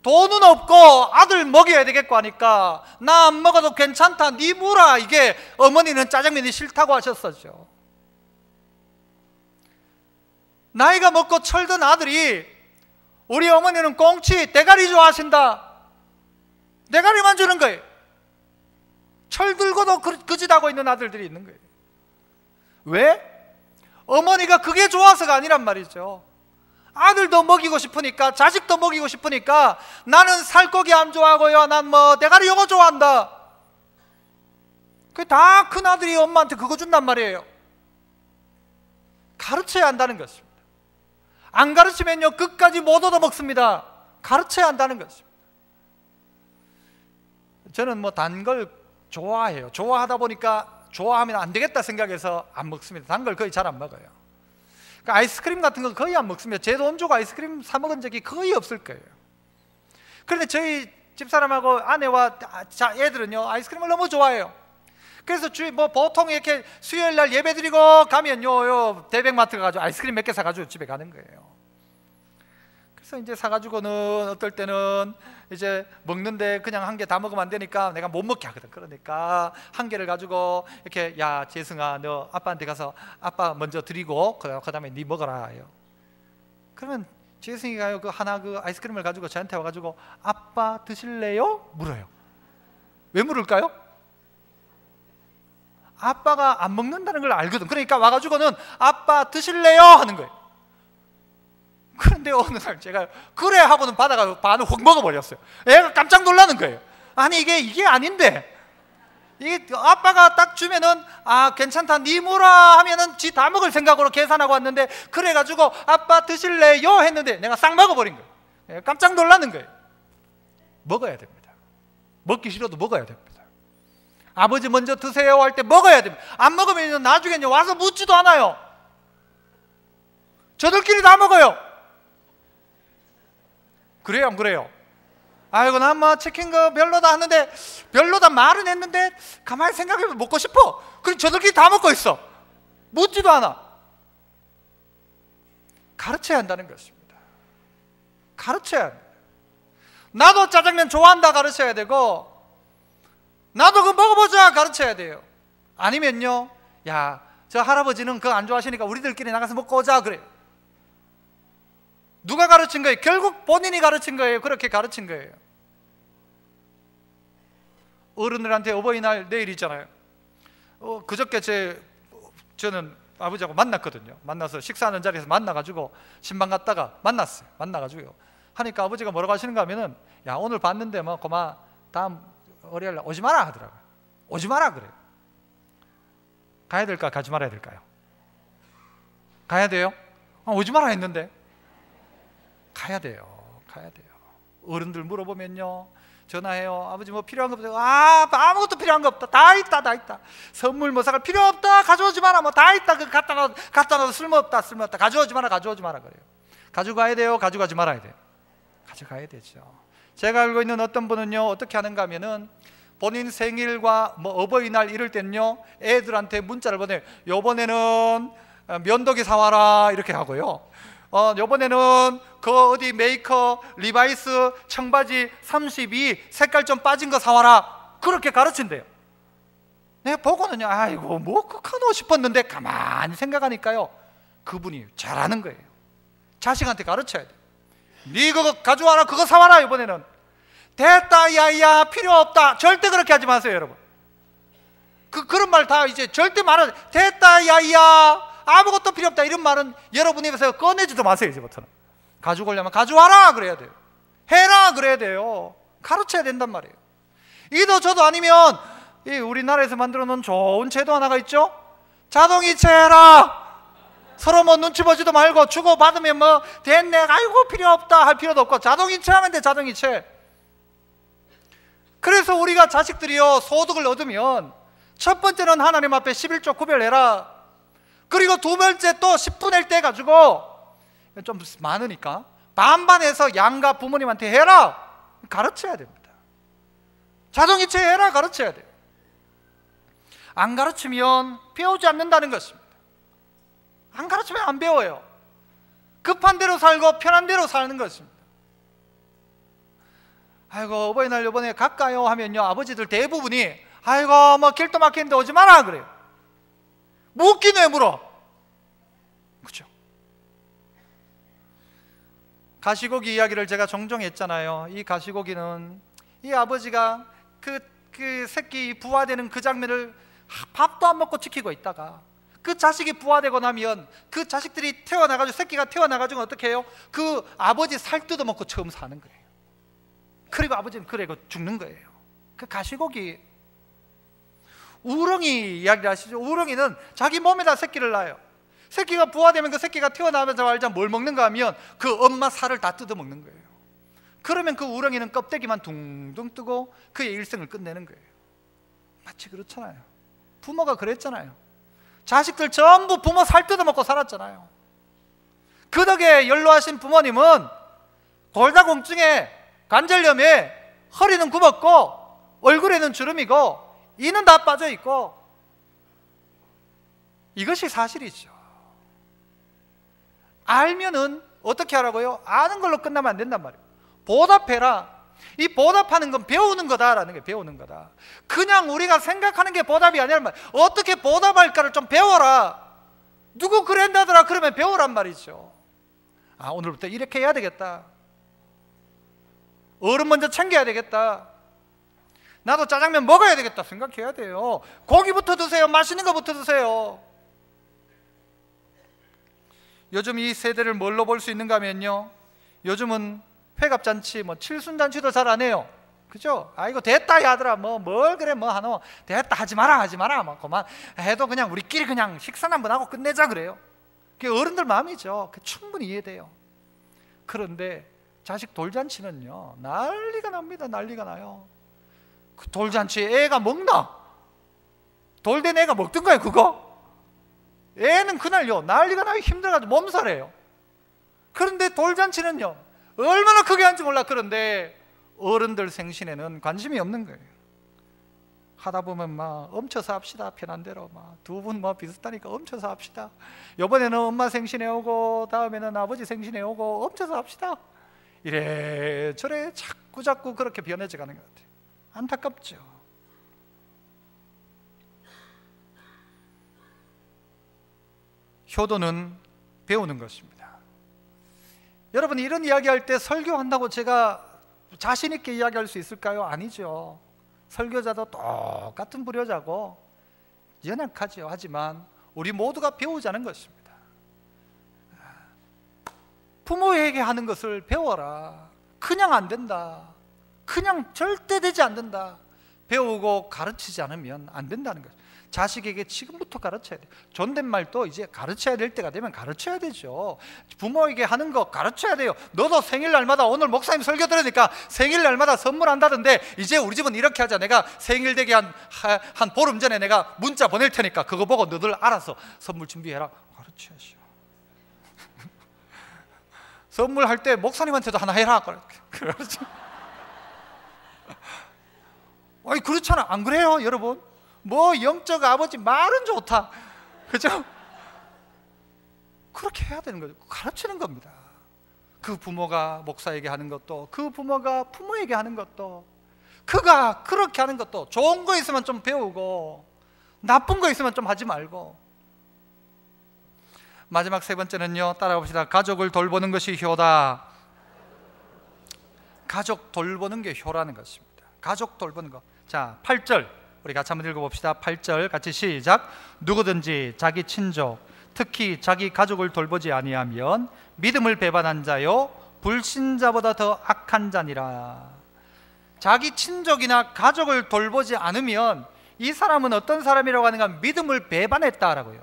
돈은 없고 아들 먹여야 되겠고 하니까 나 안 먹어도 괜찮다 니 무라, 이게 어머니는 짜장면이 싫다고 하셨었죠. 나이가 먹고 철든 아들이 우리 어머니는 꽁치 대가리 좋아하신다, 대가리만 주는 거예요. 철들고도 그짓하고 있는 아들들이 있는 거예요. 왜? 어머니가 그게 좋아서가 아니란 말이죠. 아들도 먹이고 싶으니까, 자식도 먹이고 싶으니까 나는 살코기 안 좋아하고요, 난 뭐 대가리 요거 좋아한다. 그게 다 큰 아들이 엄마한테 그거 준단 말이에요. 가르쳐야 한다는 것입니다. 안 가르치면요 끝까지 못 얻어먹습니다. 가르쳐야 한다는 것입니다. 저는 뭐 단 걸 좋아해요. 좋아하다 보니까 좋아하면 안 되겠다 생각해서 안 먹습니다. 단 걸 거의 잘 안 먹어요. 그러니까 아이스크림 같은 거 거의 안 먹습니다. 제 돈 주고 아이스크림 사 먹은 적이 거의 없을 거예요. 그런데 저희 집사람하고 아내와 애들은요 아이스크림을 너무 좋아해요. 그래서 뭐 보통 이렇게 수요일 날 예배 드리고 가면요 대백마트 가가지고 아이스크림 몇 개 사가지고 집에 가는 거예요. 그래서 이제 사가지고는 어떨 때는 이제 먹는데 그냥 한 개 다 먹으면 안 되니까 내가 못 먹게 하거든. 그러니까 한 개를 가지고 이렇게 야 재승아 너 아빠한테 가서 아빠 먼저 드리고 그 다음에 네 먹어라 해요. 그러면 재승이가요 그 하나 그 아이스크림을 가지고 저한테 와가지고 아빠 드실래요? 물어요. 왜 물을까요? 아빠가 안 먹는다는 걸 알거든. 그러니까 와가지고는 아빠 드실래요? 하는 거예요. 그런데 어느 날 제가 그래 하고는 받아가지고 반을 확 먹어버렸어요. 애가 깜짝 놀라는 거예요. 아니 이게 아닌데, 이게 아빠가 딱 주면은 아 괜찮다 니 뭐라 하면은 지 다 먹을 생각으로 계산하고 왔는데 그래가지고 아빠 드실래요? 했는데 내가 싹 먹어버린 거예요. 깜짝 놀라는 거예요. 먹어야 됩니다. 먹기 싫어도 먹어야 됩니다. 아버지 먼저 드세요 할 때 먹어야 됩니다. 안 먹으면 나중에 와서 묻지도 않아요. 저들끼리 다 먹어요. 그래요 안 그래요? 아이고 난 뭐 치킨 거 별로다 하는데, 별로다 말은 했는데 가만히 생각해보면 먹고 싶어. 그럼 저들끼리 다 먹고 있어. 묻지도 않아. 가르쳐야 한다는 것입니다. 가르쳐야 합니다. 나도 짜장면 좋아한다 가르쳐야 되고, 나도 그거 먹어보자 가르쳐야 돼요. 아니면요 야 저 할아버지는 그거 안 좋아하시니까 우리들끼리 나가서 먹고 오자 그래요. 누가 가르친 거예요? 결국 본인이 가르친 거예요. 그렇게 가르친 거예요. 어른들한테 어버이날 내일이잖아요. 그저께 저는 아버지하고 만났거든요. 만나서 식사하는 자리에서 만나가지고 신방 갔다가 만났어요. 만나가지고요 하니까 아버지가 뭐라고 하시는가 하면은 야 오늘 봤는데 뭐 고마 다음 월요일 날 오지 마라 하더라고요. 오지 마라 그래요. 가야 될까 가지 말아야 될까요? 가야 돼요? 오지 마라 했는데 가야 돼요. 가야 돼요. 어른들 물어보면요 전화해요. 아버지 뭐 필요한 거 없어요? 아무것도 필요한 거 없다. 다 있다 다 있다. 선물 뭐 사갈 필요 없다. 가져오지 마라. 뭐 다 있다. 그 갖다 놔도 쓸모없다. 가져오지 마라. 그래요. 가지고 가야 돼요? 가져가지 말아야 돼요? 가져가야 되죠. 제가 알고 있는 어떤 분은요 어떻게 하는가 하면은 본인 생일과 뭐 어버이날 이럴 때는요 애들한테 문자를 보내요. 요번에는 면도기 사와라 이렇게 하고요, 요번에는 그 어디 메이커 리바이스 청바지 32 색깔 좀 빠진 거 사와라 그렇게 가르친대요. 내가 보고는요 아이고 뭐 그카노 싶었는데 가만히 생각하니까요 그분이 잘하는 거예요. 자식한테 가르쳐야 돼. 네 그거 가져와라. 그거 사와라. 이번에는 됐다 야야 필요 없다. 절대 그렇게 하지 마세요 여러분. 그런 말 다 이제 절대 말은 됐다 야야 아무것도 필요 없다 이런 말은 여러분 입에서 꺼내지도 마세요. 이제부터는 가지고 오려면 가져와라 그래야 돼요. 해라 그래야 돼요. 가르쳐야 된단 말이에요. 이도 저도 아니면 이 우리나라에서 만들어 놓은 좋은 제도 하나가 있죠. 자동이체 해라. 서로 뭐 눈치 보지도 말고 주고 받으면 뭐 됐네, 아이고 필요 없다 할 필요도 없고 자동이체 하면 돼. 자동이체. 그래서 우리가 자식들이요 소득을 얻으면 첫 번째는 하나님 앞에 11조 구별해라. 그리고 두 번째 또 10분의 1 떼가지고 좀 많으니까 반반해서 양가 부모님한테 해라. 가르쳐야 됩니다. 자동이체 해라. 가르쳐야 돼요. 안 가르치면 배우지 않는다는 것입니다. 안 가르치면 안 배워요. 급한 대로 살고 편한 대로 사는 것입니다. 아이고 어버이날 이번에 갈까요 하면요 아버지들 대부분이 아이고 뭐 길도 막히는데 오지 마라 그래요. 묻긴 왜 물어? 그렇죠? 가시고기 이야기를 제가 종종 했잖아요. 이 가시고기는 이 아버지가 그 새끼 부화되는 그 장면을 밥도 안 먹고 지키고 있다가 그 자식이 부화되고 나면 그 자식들이 태어나가지고 새끼가 태어나가지고 어떻게 해요? 그 아버지 살 뜯어먹고 처음 사는 거예요. 그리고 아버지는 그래고 죽는 거예요. 그 가시고기. 우렁이 이야기를 하시죠. 우렁이는 자기 몸에다 새끼를 낳아요. 새끼가 부화되면 그 새끼가 태어나자마자 뭘 먹는가 하면 그 엄마 살을 다 뜯어먹는 거예요. 그러면 그 우렁이는 껍데기만 둥둥 뜨고 그의 일생을 끝내는 거예요. 마치 그렇잖아요. 부모가 그랬잖아요. 자식들 전부 부모 살 뜯어먹고 살았잖아요. 그 덕에 연로하신 부모님은 골다공증에 관절염에 허리는 굽었고 얼굴에는 주름이고 이는 다 빠져있고 이것이 사실이죠. 알면은 어떻게 하라고요? 아는 걸로 끝나면 안 된단 말이에요. 보답해라. 이 보답하는 건 배우는 거다라는 게 배우는 거다. 그냥 우리가 생각하는 게 보답이 아니란 말이에요. 어떻게 보답할까를 좀 배워라. 누구 그랬다더라 그러면 배우란 말이죠. 아 오늘부터 이렇게 해야 되겠다. 어른 먼저 챙겨야 되겠다. 나도 짜장면 먹어야 되겠다 생각해야 돼요. 고기부터 드세요. 맛있는 거부터 드세요. 요즘 이 세대를 뭘로 볼 수 있는가 하면요 요즘은 회갑잔치 뭐 칠순잔치도 잘 안 해요. 그죠? 아이고 됐다 야들아 뭘 그래 뭐 하노 됐다 하지 마라 뭐 그만 해도 그냥 우리끼리 그냥 식사 한번 하고 끝내자 그래요. 그게 어른들 마음이죠. 충분히 이해돼요. 그런데 자식 돌잔치는요 난리가 납니다. 난리가 나요. 그 돌잔치에 애가 먹나? 돌된 애가 먹던가요 그거? 애는 그날요 난리가 나요. 힘들어가지고 몸살해요. 그런데 돌잔치는요 얼마나 크게 하는지 몰라. 그런데 어른들 생신에는 관심이 없는 거예요. 하다 보면 막 엄쳐서 합시다. 편한 대로 막 두 분 뭐 비슷하니까 엄쳐서 합시다. 이번에는 엄마 생신에 오고 다음에는 아버지 생신에 오고 엄쳐서 합시다. 이래저래 자꾸 그렇게 변해져 가는 것 같아요. 안타깝죠. 효도는 배우는 것입니다. 여러분 이런 이야기할 때 설교한다고 제가 자신 있게 이야기할 수 있을까요? 아니죠. 설교자도 똑같은 불효자고 연약하죠. 하지만 우리 모두가 배우자는 것입니다. 부모에게 하는 것을 배워라. 그냥 안 된다. 그냥 절대 되지 않는다. 배우고 가르치지 않으면 안 된다는 거죠. 자식에게 지금부터 가르쳐야 돼요. 존댓말도 이제 가르쳐야 될 때가 되면 가르쳐야 되죠. 부모에게 하는 거 가르쳐야 돼요. 너도 생일날마다 오늘 목사님 설교 들으니까 생일날마다 선물한다던데 이제 우리 집은 이렇게 하자. 내가 생일 되기 한 보름 전에 내가 문자 보낼 테니까 그거 보고 너들 알아서 선물 준비해라. 가르쳐야죠. 선물할 때 목사님한테도 하나 해라. 그렇죠. 아니 그렇잖아. 안 그래요 여러분? 뭐 영적 아버지 말은 좋다. 그죠? 그렇게 해야 되는 거죠. 가르치는 겁니다. 그 부모가 목사에게 하는 것도 그 부모가 부모에게 하는 것도 그가 그렇게 하는 것도 좋은 거 있으면 좀 배우고 나쁜 거 있으면 좀 하지 말고. 마지막 세 번째는요 따라봅시다. 가족을 돌보는 것이 효다. 가족 돌보는 게 효라는 것입니다. 가족 돌보는 거. 자 8절 우리 같이 한번 읽어봅시다. 8절 같이 시작. 누구든지 자기 친족 특히 자기 가족을 돌보지 아니하면 믿음을 배반한 자요 불신자보다 더 악한 자니라. 자기 친족이나 가족을 돌보지 않으면 이 사람은 어떤 사람이라고 하는가? 믿음을 배반했다라고요.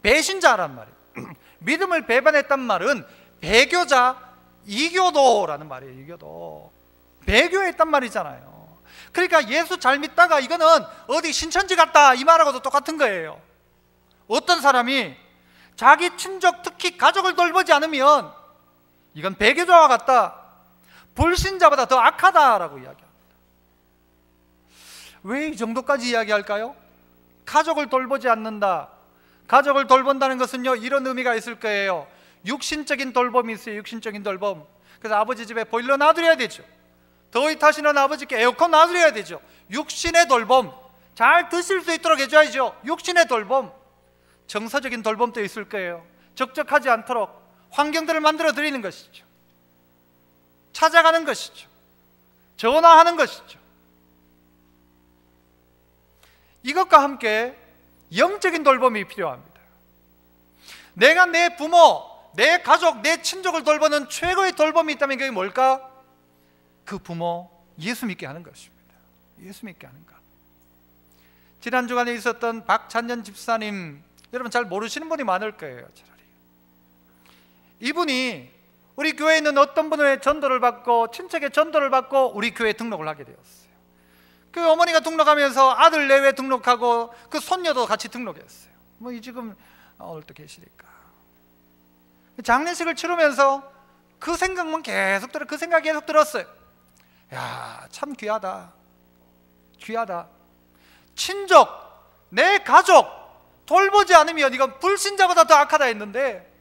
배신자란 말이에요. 믿음을 배반했단 말은 배교자, 이교도라는 말이에요. 이교도. 배교했단 말이잖아요. 그러니까 예수 잘 믿다가 이거는 어디 신천지 갔다 이 말하고도 똑같은 거예요. 어떤 사람이 자기 친족, 특히 가족을 돌보지 않으면 이건 배교자와 같다, 불신자보다 더 악하다라고 이야기합니다. 왜 이 정도까지 이야기할까요? 가족을 돌보지 않는다. 가족을 돌본다는 것은요, 이런 의미가 있을 거예요. 육신적인 돌봄이 있어요. 육신적인 돌봄. 그래서 아버지 집에 보일러 놔드려야 되죠. 더위 타시는 아버지께 에어컨 놔드려야 되죠. 육신의 돌봄, 잘 드실 수 있도록 해줘야죠. 육신의 돌봄. 정서적인 돌봄도 있을 거예요. 적적하지 않도록 환경들을 만들어 드리는 것이죠. 찾아가는 것이죠. 전화하는 것이죠. 이것과 함께 영적인 돌봄이 필요합니다. 내가 내 부모, 내 가족, 내 친족을 돌보는 최고의 돌봄이 있다면 그게 뭘까? 그 부모 예수 믿게 하는 것입니다. 예수 믿게 하는 것. 지난 주간에 있었던 박찬년 집사님, 여러분 잘 모르시는 분이 많을 거예요. 차라리 이분이 우리 교회에 있는 어떤 분의 전도를 받고, 친척의 전도를 받고 우리 교회에 등록을 하게 되었어요. 그 어머니가 등록하면서 아들 내외 등록하고 그 손녀도 같이 등록했어요. 뭐 이 지금 오늘 또 계시니까 장례식을 치르면서 그 생각만 계속 그 생각이 계속 들었어요. 야, 참 귀하다. 귀하다. 친족, 내 가족 돌보지 않으면 이건 불신자보다 더 악하다 했는데,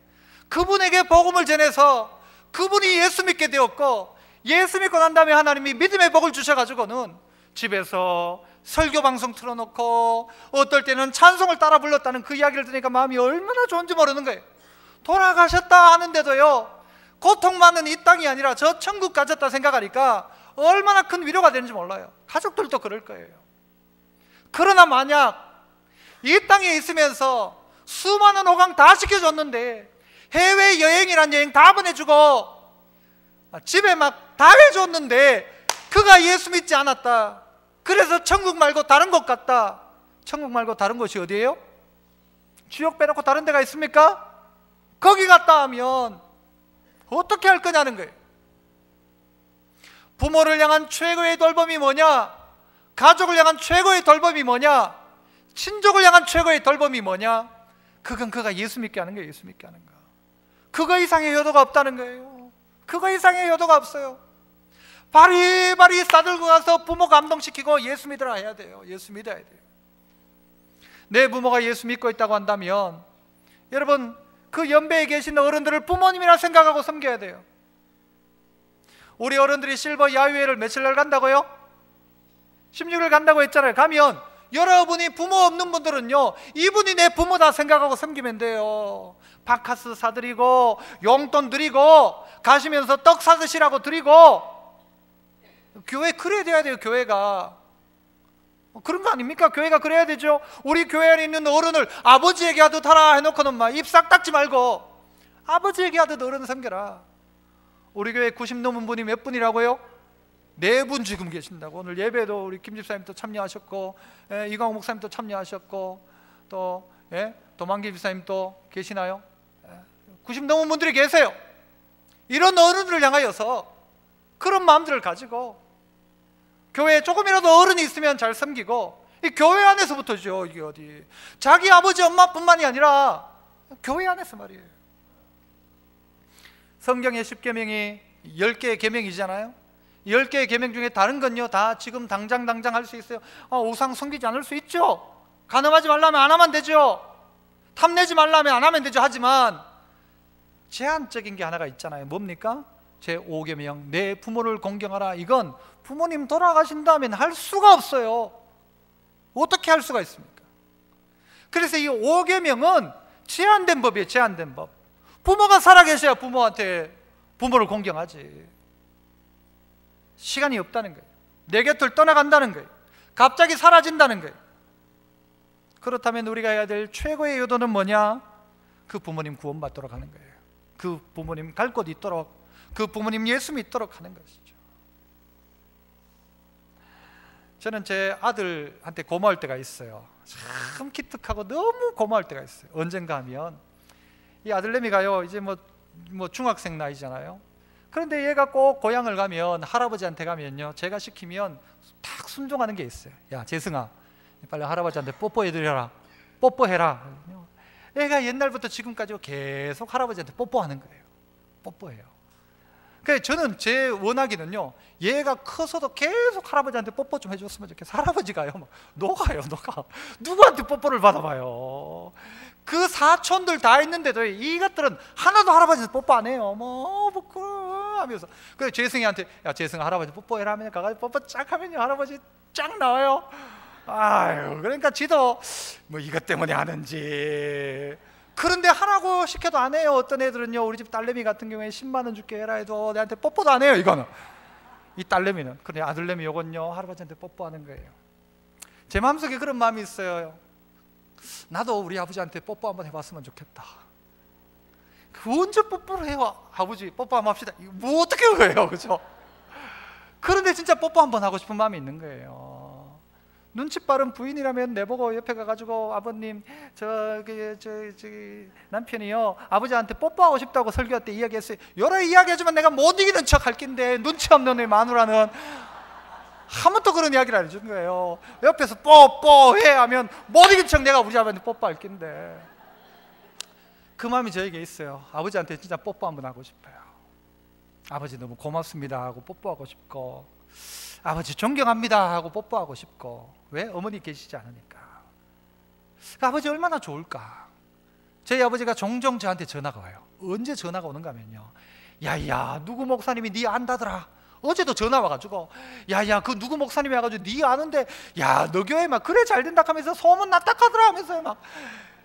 그분에게 복음을 전해서 그분이 예수 믿게 되었고, 예수 믿고 난 다음에 하나님이 믿음의 복을 주셔가지고는 집에서 설교 방송 틀어놓고 어떨 때는 찬송을 따라 불렀다는 그 이야기를 들으니까 마음이 얼마나 좋은지 모르는 거예요. 돌아가셨다 하는데도요, 고통받는 이 땅이 아니라 저 천국 가졌다 생각하니까 얼마나 큰 위로가 되는지 몰라요. 가족들도 그럴 거예요. 그러나 만약 이 땅에 있으면서 수많은 호강 다 시켜줬는데, 해외여행이란 여행 다 보내주고 집에 막 다 해줬는데 그가 예수 믿지 않았다, 그래서 천국 말고 다른 곳 갔다. 천국 말고 다른 곳이 어디예요? 지옥 빼놓고 다른 데가 있습니까? 거기 갔다 하면 어떻게 할 거냐는 거예요. 부모를 향한 최고의 돌봄이 뭐냐? 가족을 향한 최고의 돌봄이 뭐냐? 친족을 향한 최고의 돌봄이 뭐냐? 그건 그가 예수 믿게 하는 거예요. 예수 믿게 하는 거. 그거 이상의 효도가 없다는 거예요. 그거 이상의 효도가 없어요. 바리바리 싸들고 가서 부모 감동시키고 예수 믿으라 해야 돼요. 예수 믿어야 돼요. 내 부모가 예수 믿고 있다고 한다면 여러분, 그 연배에 계신 어른들을 부모님이라 생각하고 섬겨야 돼요. 우리 어른들이 실버 야유회를 며칠 날 간다고요? 16일 간다고 했잖아요. 가면 여러분이 부모 없는 분들은요, 이분이 내 부모다 생각하고 섬기면 돼요. 바카스 사드리고 용돈 드리고 가시면서 떡 사드시라고 드리고. 교회 그래야 돼요. 교회가 그런 거 아닙니까? 교회가 그래야 되죠. 우리 교회 안에 있는 어른을 아버지에게 하듯 하라 해놓고는 막 입 싹 닦지 말고 아버지에게 하듯 어른 섬겨라. 우리 교회 90 넘은 분이 몇 분이라고요? 4분 지금 계신다고. 오늘 예배도 우리 김 집사님도 참여하셨고, 이광호 목사님도 참여하셨고, 또 도만기 집사님도 계시나요? 90 넘은 분들이 계세요. 이런 어른들을 향하여서 그런 마음들을 가지고 교회에 조금이라도 어른이 있으면 잘 섬기고, 이 교회 안에서부터죠. 이게 어디 자기 아버지 엄마뿐만이 아니라 교회 안에서 말이에요. 성경의 10계명이 10개의 계명이잖아요. 10개의 계명 중에 다른 건요 다 지금 당장 할 수 있어요. 우상 섬기지 않을 수 있죠. 간음하지 말라면 안 하면 되죠. 탐내지 말라면 안 하면 되죠. 하지만 제한적인 게 하나가 있잖아요. 뭡니까? 제5계명, 내 부모를 공경하라. 이건 부모님 돌아가신 다음엔 할 수가 없어요. 어떻게 할 수가 있습니까? 그래서 이 5계명은 제한된 법이에요. 제한된 법. 부모가 살아계셔야 부모를 공경하지. 시간이 없다는 거예요. 내 곁을 떠나간다는 거예요. 갑자기 사라진다는 거예요. 그렇다면 우리가 해야 될 최고의 효도는 뭐냐? 그 부모님 구원받도록 하는 거예요. 그 부모님 갈 곳 있도록, 그 부모님 예수 믿도록 하는 것이죠. 저는 제 아들한테 고마울 때가 있어요. 참 기특하고 너무 고마울 때가 있어요. 언젠가 하면 이 아들내미가요 이제 뭐 중학생 나이잖아요. 그런데 얘가 꼭 고향을 가면 할아버지한테 가면요 제가 시키면 딱 순종하는 게 있어요. 야 재승아 빨리 할아버지한테 뽀뽀해드려라, 뽀뽀해라. 얘가 옛날부터 지금까지 계속 할아버지한테 뽀뽀하는 거예요. 뽀뽀해요. 그래서 저는 제 원하기는요 얘가 커서도 계속 할아버지한테 뽀뽀 좀 해줬으면 좋겠어요. 할아버지가요 막 녹아요. 누구한테 뽀뽀를 받아봐요. 그 사촌들 다 있는데도 이것들은 하나도 할아버지한테 뽀뽀 안 해요. 뭐 하면서. 그래서 재승이한테 야 재승아 할아버지 뽀뽀해라 하면 가가지고 뽀뽀 쫙 하면요 할아버지 쫙 나와요. 아유 그러니까 지도 뭐 이것 때문에 하는지. 그런데 하라고 시켜도 안 해요. 어떤 애들은요 우리 집 딸내미 같은 경우에 10만 원 줄게 해라 해도 내한테 뽀뽀도 안 해요. 이거는 이 딸내미는. 그런데 아들내미 요건요 할아버지한테 뽀뽀하는 거예요. 제 마음속에 그런 마음이 있어요. 나도 우리 아버지한테 뽀뽀 한번 해봤으면 좋겠다. 언제 뽀뽀를 해요? 아버지 뽀뽀 한번 합시다. 뭐 어떻게 해요, 그죠? 그런데 진짜 뽀뽀 한번 하고 싶은 마음이 있는 거예요. 눈치 빠른 부인이라면 내보고 옆에 가가지고 아버님 저기 남편이요 아버지한테 뽀뽀하고 싶다고 설교할 때 이야기했어요. 여러 이야기해주면 내가 못 이기는 척 할 낀데 눈치 없는 애 마누라는 한 번도 그런 이야기를 안 해준 거예요. 옆에서 뽀뽀해 하면 못 이긴 척 내가 우리 아버지한테 뽀뽀할 낀데. 그 마음이 저에게 있어요. 아버지한테 진짜 뽀뽀 한번 하고 싶어요. 아버지 너무 고맙습니다 하고 뽀뽀하고 싶고, 아버지 존경합니다 하고 뽀뽀하고 싶고. 왜? 어머니 계시지 않으니까. 아버지 얼마나 좋을까. 저희 아버지가 종종 저한테 전화가 와요. 언제 전화가 오는가 하면요, 야야 누구 목사님이 네 안다더라. 어제도 전화 와가지고 야야 그 누구 목사님이 와가지고 네 아는데 야 너 교회 막 그래 잘 된다 하면서 소문 났다 하더라 하면서 막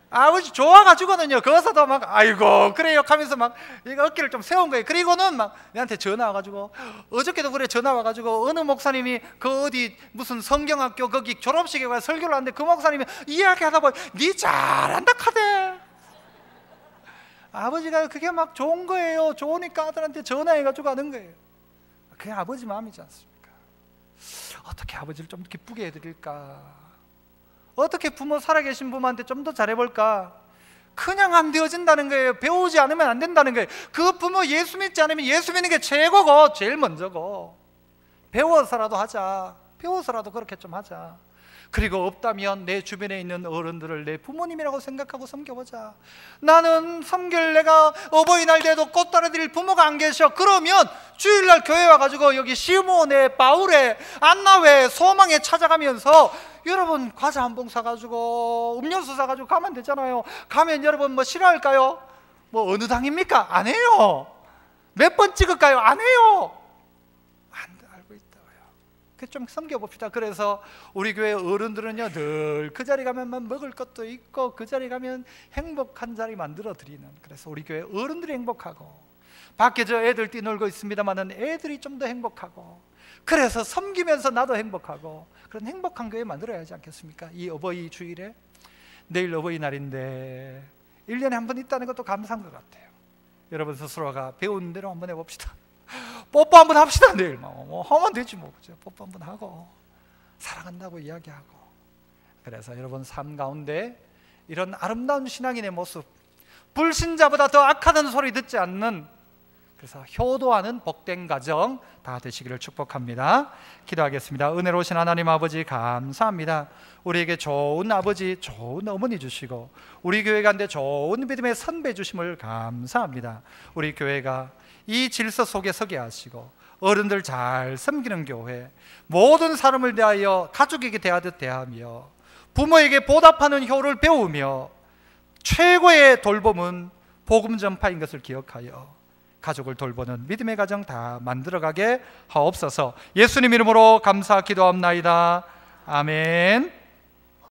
아버지 좋아가지고는요 거기서도 막 아이고 그래요 하면서 막 이거 어깨를 좀 세운 거예요. 그리고는 막 내한테 전화 와가지고 어저께도 그래 전화 와가지고 어느 목사님이 그 어디 무슨 성경학교 거기 졸업식에 가서 설교를 하는데 그 목사님이 이야기하다 보니 네 잘한다 카대. 아버지가 그게 막 좋은 거예요. 좋으니까 아들한테 전화해가지고 하는 거예요. 그게 아버지 마음이지 않습니까? 어떻게 아버지를 좀 기쁘게 해드릴까? 어떻게 부모 살아계신 부모한테 좀 더 잘해볼까? 그냥 안 되어진다는 거예요. 배우지 않으면 안 된다는 거예요. 그 부모 예수 믿지 않으면 예수 믿는 게 최고고 제일 먼저고. 배워서라도 하자. 배워서라도 그렇게 좀 하자. 그리고 없다면 내 주변에 있는 어른들을 내 부모님이라고 생각하고 섬겨보자. 나는 섬길 내가 어버이날 돼도 꽃 따라드릴 부모가 안 계셔. 그러면 주일날 교회 와가지고 여기 시몬에 바울에 안나회 소망에 찾아가면서 여러분 과자 한 봉 사가지고 음료수 사가지고 가면 되잖아요. 가면 여러분 뭐 싫어할까요? 뭐 어느 당입니까? 안 해요. 몇 번 찍을까요? 안 해요. 좀 섬겨봅시다. 그래서 우리 교회 어른들은요 늘 그 자리 가면 먹을 것도 있고 그 자리 가면 행복한 자리 만들어 드리는, 그래서 우리 교회 어른들이 행복하고 밖에 저 애들 뛰놀고 있습니다만은 애들이 좀 더 행복하고, 그래서 섬기면서 나도 행복하고 그런 행복한 교회 만들어야 하지 않겠습니까? 이 어버이 주일에 내일 어버이날인데 1년에 한 번 있다는 것도 감사한 것 같아요. 여러분 스스로가 배운 대로 한번 해봅시다. 뽀뽀 한번 합시다. 내일 뭐 하면 되지 뭐. 그죠? 뽀뽀 한번 하고 사랑한다고 이야기하고. 그래서 여러분 삶 가운데 이런 아름다운 신앙인의 모습, 불신자보다 더 악하다는 소리 듣지 않는, 그래서 효도하는 복된 가정 다 되시기를 축복합니다. 기도하겠습니다. 은혜로우신 하나님 아버지 감사합니다. 우리에게 좋은 아버지, 좋은 어머니 주시고 우리 교회 가운데 좋은 믿음의 선배 주심을 감사합니다. 우리 교회가 이 질서 속에 서게 하시고 어른들 잘 섬기는 교회, 모든 사람을 대하여 가족에게 대하듯 대하며 부모에게 보답하는 효를 배우며 최고의 돌봄은 복음 전파인 것을 기억하여 가족을 돌보는 믿음의 가정 다 만들어가게 하옵소서. 예수님 이름으로 감사 기도합나이다. 아멘.